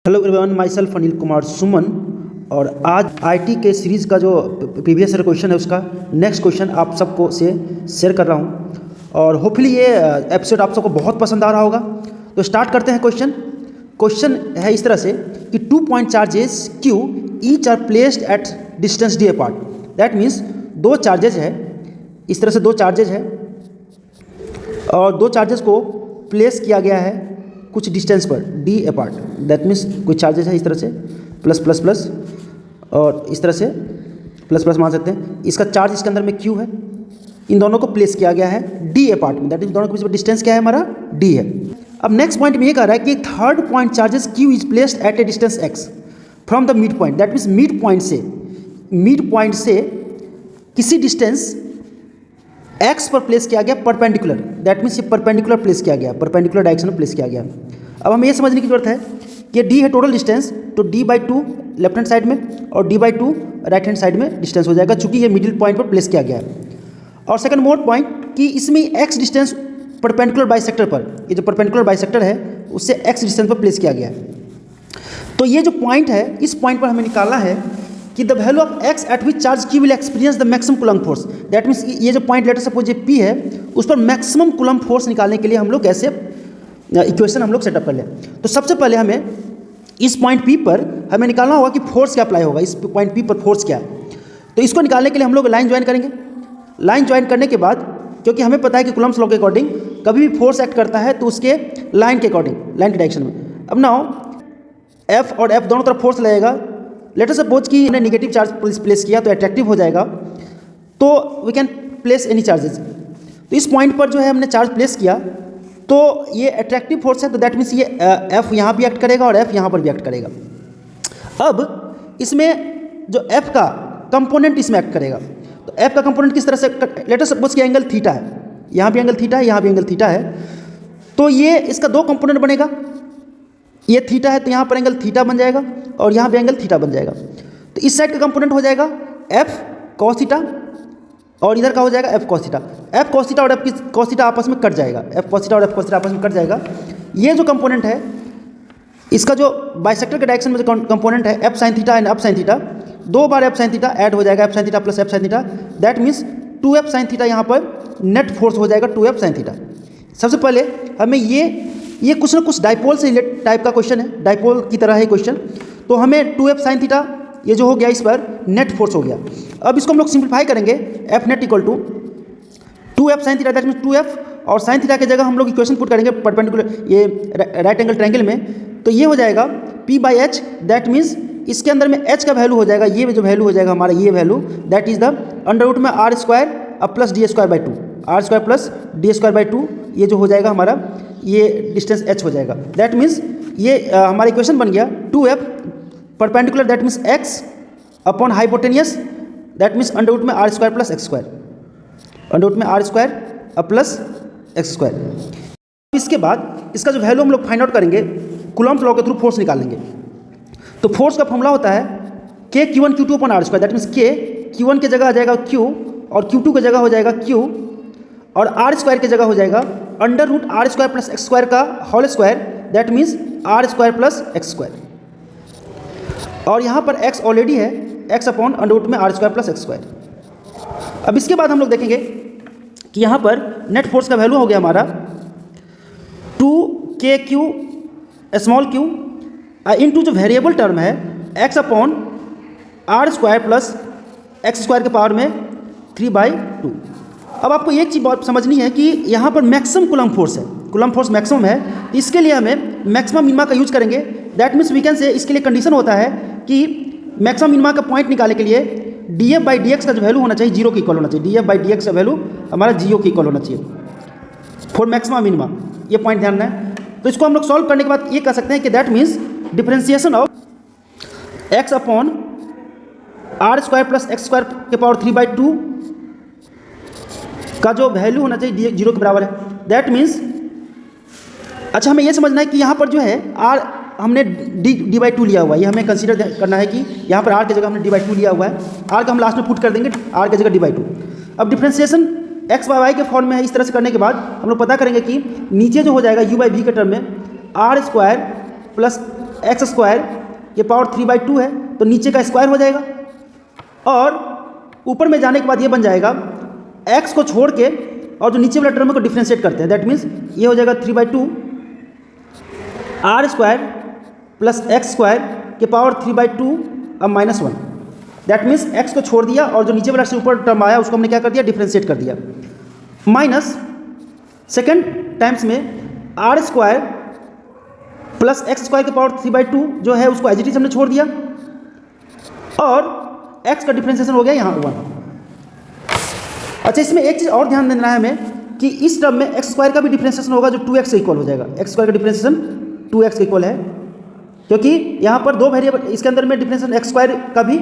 Hello everyone, myself Anil Kumar Suman. और आज IT के सीरीज़ का जो प्रीवियस ईयर क्वेश्चन है उसका नेक्स्ट क्वेश्चन आप सबको से शेयर कर रहा हूँ और होपफुली ये एपिसोड आप सबको बहुत पसंद आ रहा होगा। तो स्टार्ट करते हैं। क्वेश्चन है इस तरह से कि 2 point charges Q each are placed at distance D apart. That means दो चार्जेज है, इस तरह से दो चार्जेज है और दो चार्जेस को प्लेस किया गया है कुछ डिस्टेंस पर डी अपार्ट। दैट मीन्स कुछ चार्जेस है इस तरह से प्लस प्लस प्लस और इस तरह से प्लस प्लस मान सकते हैं। इसका चार्ज इसके अंदर में क्यू है, इन दोनों को प्लेस किया गया है डी अपार्ट में। दैट मीन्स दोनों के बीच में डिस्टेंस क्या है हमारा, डी है। अब नेक्स्ट पॉइंट में ये कह रहा है कि third point charges Q is placed at A distance x from the mid point. That means mid point से किसी डिस्टेंस एक्स पर प्लेस किया गया परपेंडिकुलर। दैट मीन्स ये परपेंडिकुलर प्लेस किया गया, परपेंडिकुलर डायरेक्शन में प्लेस किया गया। अब हमें ये समझने की जरूरत है कि डी है टोटल डिस्टेंस, तो d/2 लेफ्ट हैंड साइड में और d/2 राइट हैंड साइड में डिस्टेंस हो जाएगा, चूंकि ये मिडिल पॉइंट पर प्लेस किया गया है। और सेकंड मोर पॉइंट कि इसमें एक्स डिस्टेंस परपेंडिकुलर बाइसेक्टर पर, ये जो परपेंडिकुलर बाइसेक्टर है उससे एक्स डिस्टेंस पर प्लेस किया गया है। तो ये जो पॉइंट है, इस पॉइंट पर हमें निकालना है कि the value of x eight which charge Q will experience the maximum Coulomb force. That means ये जो पॉइंट लेटर सपोज ये पी है, उस पर मैक्सिमम कूलम्ब फोर्स निकालने के लिए हम लोग कैसे इक्वेशन हम लोग सेटअप कर लें। तो सबसे पहले हमें इस पॉइंट पी पर हमें निकालना होगा कि फोर्स क्या अप्लाई होगा, इस पॉइंट पी पर फोर्स क्या है। तो इसको निकालने के लिए हम लोग लाइन ज्वाइन करेंगे। लाइन ज्वाइन करने के बाद, क्योंकि हमें पता है कि कूलम्ब्स लॉ के अकॉर्डिंग कभी भी फोर्स एक्ट करता है तो उसके लाइन के अकॉर्डिंग, लाइन के डायरेक्शन में। अब नाउ एफ और एफ दोनों तरफ फोर्स लगेगा। लेटर सपोज कि हमने निगेटिव चार्ज प्लेस किया तो अट्रैक्टिव हो जाएगा, तो we can place any charges. तो इस पॉइंट पर जो है हमने चार्ज प्लेस किया तो ये अट्रैक्टिव फोर्स है, तो दैट मीन्स ये एफ यहाँ भी एक्ट करेगा और एफ यहाँ पर भी एक्ट करेगा। अब इसमें जो एफ का कंपोनेंट इसमें एक्ट करेगा, तो एफ का कंपोनेंट किस तरह से, लेटर सपोज कि एंगल थीटा है, यहाँ भी एंगल थीटा है, यहाँ भी एंगल थीटा है, तो ये इसका दो कंपोनेंट बनेगा। ये थीटा है तो यहाँ पर एंगल थीटा बन जाएगा और यहाँ भी एंगल थीटा बन जाएगा। तो इस साइड का कंपोनेंट हो जाएगा एफ कॉस थीटा और इधर का हो जाएगा F cos theta. F cos theta और एफ कॉस थीटा आपस में कट जाएगा, एफ कॉस थीटा और एफ कॉस थीटा आपस में कट जाएगा। ये जो कंपोनेंट है, इसका जो बाइसेक्टर के डायरेक्शन में जो कंपोनेंट है F sine theta and F sine theta, दो बार एफ साइन थीटा ऐड हो जाएगा, F sine theta plus F sine theta. That means 2f sine theta यहाँ पर नेट फोर्स हो जाएगा 2f साइन थीटा। सबसे पहले हमें ये कुछ ना कुछ डाइपोल से रिलेटेड टाइप का क्वेश्चन है, डाइपोल की तरह है क्वेश्चन। तो हमें 2f साइन थीटा ये जो हो गया, इस पर नेट फोर्स हो गया। अब इसको हम लोग सिंप्लीफाई करेंगे, F net equal to 2f sine theta, that means 2f और साइन थीटा की जगह हम लोग इक्वेशन पुट करेंगे परपेंडिकुलर ये राइट एंगल ट्रायंगल में। तो ये हो जाएगा p/h, दैट मीन्स इसके अंदर में h का वैल्यू हो जाएगा, ये जो वैल्यू हो जाएगा हमारा, ये value that is the under root में r स्क्वायर अब plus D square by two, R square plus D square by two, ये जो हो जाएगा हमारा, ये डिस्टेंस h हो जाएगा। दैट मीन्स ये हमारा इक्वेशन बन गया 2f perpendicular, that means x upon hypotenuse, that means under root में r square plus x square, under root में r स्क्वायर अब प्लस एक्स स्क्वायर। इसके बाद इसका जो वैल्यू हम लोग फाइंड आउट करेंगे, कूलम्ब्स लॉ के थ्रू फोर्स निकालेंगे। तो फोर्स का फॉर्मूला होता है k q1 q2 upon r square. That means k q1 की जगह आ जाएगा q और q2 की जगह हो जाएगा q और r स्क्वायर की जगह हो जाएगा under root r square plus x square का whole square, that means r square plus x square. और यहाँ पर x ऑलरेडी है, x अपॉन अंडर रूट में r square plus x square. अब इसके बाद हम लोग देखेंगे कि यहाँ पर नेट फोर्स का वैल्यू हो गया हमारा 2kq स्मॉल q इनटू जो वेरिएबल टर्म है x upon r square plus x square के पावर में 3/2। अब आपको एक चीज़ बहुत समझनी है कि यहाँ पर मैक्सिमम कूलम्ब फोर्स है, कूलम्ब फोर्स मैक्सिमम है, तो इसके लिए हमें मैक्सिमम मिनिमा का यूज करेंगे। That means we can say इसके लिए कंडीशन होता है कि मैक्सिमम मिनिमा का पॉइंट निकालने के लिए df/dx का जो वैल्यू होना चाहिए जीरो के इक्वल होना चाहिए, df/dx का वैल्यू हमारा जीरो के इक्वल होना चाहिए फॉर मैक्सिमम मिनिमा, ये पॉइंट ध्यान रखना है। तो इसको हम लोग सॉल्व करने के बाद ये कह सकते हैं कि that means differentiation of x upon r square plus x square के पावर 3/2 का जो वैल्यू होना चाहिए जीरो के बराबर है। दैट मीन्स अच्छा हमें ये समझना है कि यहाँ पर जो है r हमने d/2 लिया हुआ है, ये हमें कंसीडर करना है कि यहाँ पर r की जगह हमने d/2 लिया हुआ है, r का हम लास्ट में पुट कर देंगे r की जगह d/2। अब डिफरेंशिएशन x बाई वाई के फॉर्म में है, इस तरह से करने के बाद हम लोग पता करेंगे कि नीचे जो हो जाएगा u/v के टर्म में r square plus x square के पावर 3/2 है, तो नीचे का स्क्वायर हो जाएगा और ऊपर में जाने के बाद ये बन जाएगा x को छोड़ के और जो नीचे वाला टर्म को डिफ्रेंशिएट करते हैं, दैट मीन्स ये हो जाएगा 3/2 r² प्लस एक्स स्क्वायर के पावर 3/2 अब -1। दैट मीन्स x को छोड़ दिया और जो नीचे वाला से ऊपर टर्म आया उसको हमने क्या कर दिया, डिफ्रेंशिएट कर दिया। माइनस सेकेंड टाइम्स में r² प्लस एक्स स्क्वायर के पावर 3/2 जो है उसको एज इट इज हमने छोड़ दिया और x का डिफ्रेंशिएशन हो गया यहाँ 1। अच्छा, इसमें एक चीज़ और ध्यान देना है हमें कि इस टर्म में एक्स स्क्वायर का भी डिफ्रेंशिएशन होगा जो 2x के इक्वल हो जाएगा। एक्स स्क्वायर का डिफ्रेंशिएशन 2x के इक्वल है, क्योंकि यहाँ पर दो वेरिएबल, इसके अंदर में डिफ्रेंशिएशन एक्स स्क्वायर का भी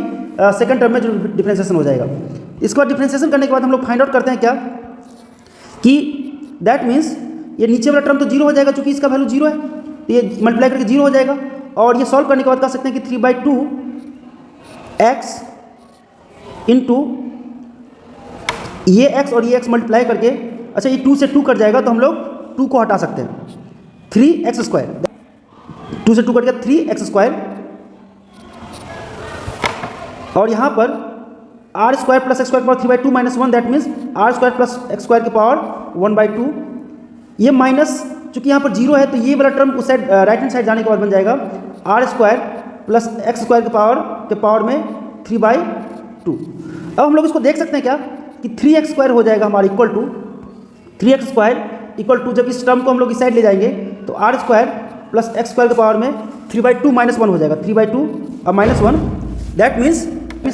सेकंड टर्म में जो डिफ्रेंशिएशन हो जाएगा। इसके बाद डिफ्रेंशिएशन करने के बाद हम लोग फाइंड आउट करते हैं क्या कि दैट मीन्स ये नीचे वाला टर्म तो 0 हो जाएगा, चूंकि इसका वैल्यू 0 है तो ये मल्टीप्लाई करके 0 हो जाएगा। और ये सॉल्व करने के बाद कह सकते हैं कि 3/2x इंटू ये x और ये x मल्टीप्लाई करके, अच्छा ये 2 से 2 कट जाएगा तो हम लोग 2 को हटा सकते हैं, 3x स्क्वायर, 2 से 2 कट गया 3x स्क्वायर। और यहाँ पर r² प्लस एक्स स्क्वायर की power 3/2 -1, that means r² plus x square की पावर 1/2। ये माइनस चूंकि यहाँ पर 0 है तो ये वाला टर्म उस साइड राइट हैंड साइड जाने के बाद बन जाएगा r² प्लस एक्स स्क्वायर के पावर में 3/2। अब हम लोग इसको देख सकते हैं क्या कि 3x स्क्वायर हो जाएगा हमारा equal to 3x square equal to, जब इस टर्म को हम लोग इस साइड ले जाएंगे तो r² प्लस एक्स स्क्वायर के पावर में 3/2 -1 हो जाएगा, 3/2 और -1। दैट मीन्स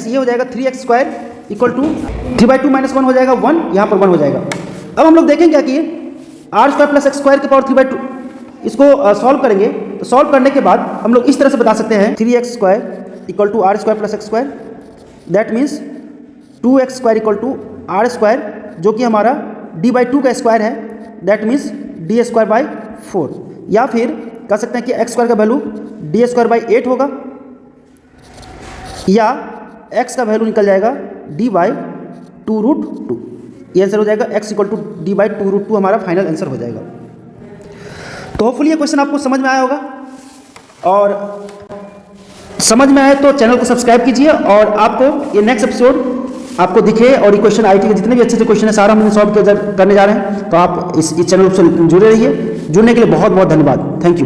ये हो जाएगा 3x स्क्वायर इक्वल टू 3/2 -1 हो जाएगा 1, यहाँ पर 1 हो जाएगा। अब हम लोग देखेंगे कि r² प्लस एक्स स्क्वायर के पावर 3/2 इसको सॉल्व करेंगे, तो सॉल्व करने के बाद हम लोग इस तरह से बता सकते हैं 3x square equal to r² plus x square, that means 2x square equal to r² जो कि हमारा d/2 का स्क्वायर है, दैट मीन्स d²/4। या फिर कह सकते हैं कि x स्क्वायर का वैल्यू d²/8 होगा या x का वैल्यू निकल जाएगा d/2√2। ये आंसर हो जाएगा x इक्वल टू d/2√2 हमारा फाइनल आंसर हो जाएगा। तो होपफुली ये क्वेश्चन आपको समझ में आया होगा, और समझ में आए तो चैनल को सब्सक्राइब कीजिए और आपको ये नेक्स्ट एपिसोड आपको दिखे और ये क्वेश्चन आईटी के जितने भी अच्छे क्वेश्चन है सारा हम सॉल्व करने जा रहे हैं। तो आप इस चैनल से जुड़े रहिए। जुड़ने के लिए बहुत बहुत धन्यवाद। Thank you.